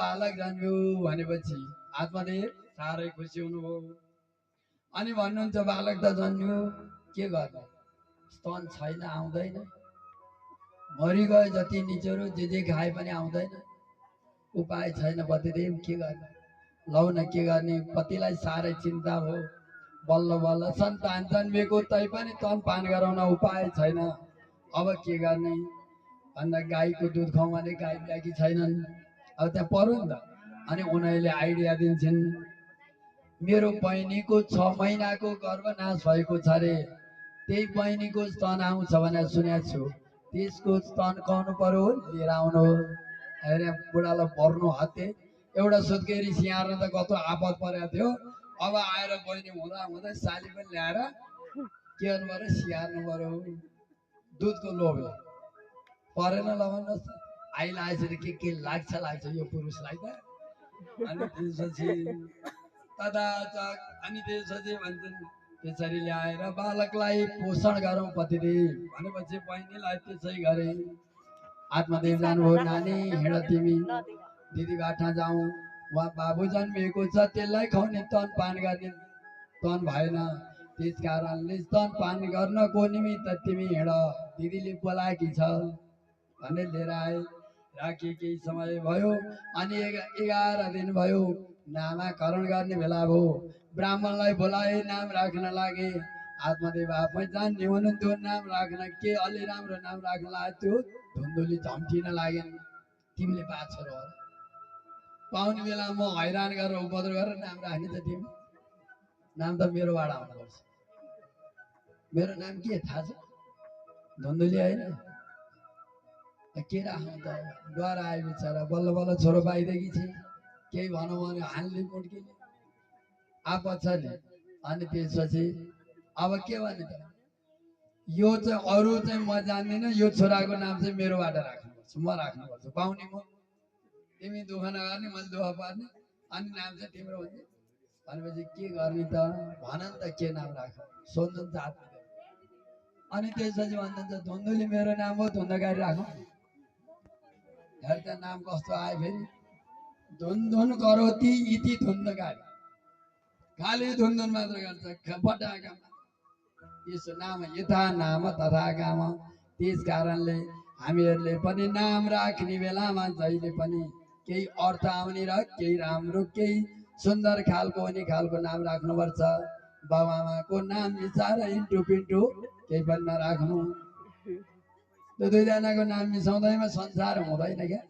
बालक जन्म्यो भनेपछि आत्मदेव साह्रै खुसी हुनुभयो। अनि भन्नुहुन्छ बालक त जन्म्यो, के गर्ने, स्तन छैन, आउँदैन, मरिगयो जति निचोरो जे खाए पनि आउँदैन, उपाय छैन पतिदेव, के गर्ने। लौ न के गर्ने, पतिलाई साह्रै चिन्ता भयो। बल्ल बल्ल सन्तान जन्मिएको तैपनि तन पान गराउन उपाय छैन, अब के गर्ने भन्दा गाईको दुध खुवाउँ भने गाई ब्याकी छैनन्, अब त्यहाँ पऱ्यो नि त। अनि उनीहरूले आइडिया दिन्छन्, मेरो बहिनीको 6 महिनाको गर्भनाश भएको छ रे, त्यही बहिनीको स्तन आउँछ भनेर सुनेको छु, त्यसको स्तन खुवाउनु पर्यो, लिएर आउनु। अरे बुढालाई पर्नु हत्ते, एउटा सुत्केरी स्याहार्न त कत्रो आपत परेको थियो, अब आएर बहिनी हुँदा हुँदै साली पनि ल्याएर के गर्नु पर्यो, स्याहार्नु पर्यो। दुधको लोभले परेन ल भन्नुहोस् त। आइला यसरी के लाग्छ यो पुरुषलाई त। अनि त्यसपछि तदाचक अनि त्यसपछि भन्छन् त्यसरी ल्याएर बालकलाई पोषण गरौँ पतिदेव भनेपछि बहिनीलाई त्यसै गरे। आत्मदेव जानुभयो, नानी हिँड तिमी दिदी बाठा जाउँ, उहाँ बाबु जन्मिएको छ, त्यसलाई खुवाउने तन पान गर्ने तन भएन, त्यस कारणले स्तन पान गर्नको निमित्त तिमी हिँड, दिदीले बोलाएकी छ भनेर लिएर आए। राखी केही समय भयो अनि 11 दिन भयो, नामाकरण गर्ने बेला भयो। ब्राह्मणलाई बोलाए, नाम राख्न लागे। आत्मदेव आफै जान्ने हुनुहुन्थ्यो नाम राख्न, के अलि राम्रो नाम राख्न लाग्यो त्यो धुन्दुली झम्टिन लागेन। तिमीले पाछो र पाउने बेला म हैरान गरेर उपद्रो गरेर नाम राख्ने त तिमी, नाम त मेरोबाट आउनुपर्छ। मेरो नाम के थाहा छ, धुन्दुली होइन, के राख्नु त। डर आयो बिचरा, बल्ल बल्ल छोरो पाइदिएकी थिए, केही भनौँ भने हान्ने मुड्कीले आपत छ नि। अनि त्यसपछि अब के भने त, यो चाहिँ अरू चाहिँ म जान्दिनँ, यो छोराको नाम चाहिँ मेरोबाट राख्नुपर्छ, म राख्नुपर्छ, पाउने म, तिमी दुःख नगर्ने, मैले दुःख पार्ने, अनि नाम चाहिँ तिम्रो हुन्छ भनेपछि के गर्ने त, भन नि त के नाम राख, सोध्नुहुन्छ आत्मदेव। अनि त्यसपछि भन्नुहुन्छ धुन्दुली मेरो नाम हो, धुन्धकारी राखौँ। हेर्दा नाम कस्तो आयो फेरि, धुनधुन करोति इति धुन्धकारी, खालि धुनधुन मात्र गर्छ, फटाका। यसो नाम यथा नाम तथा काम। त्यस कारणले हामीहरूले पनि नाम राख्ने बेलामा जहिले पनि केही अर्थ आउने र केही राम्रो केही सुन्दर खालको हुने खालको नाम राख्नुपर्छ। बाबुआमाको नाम मिसाएर इन्टु पिन्टु केही पनि नराख्नु। त्यो दुईजनाको नाम मिसाउँदैमा संसार हुँदैन क्या।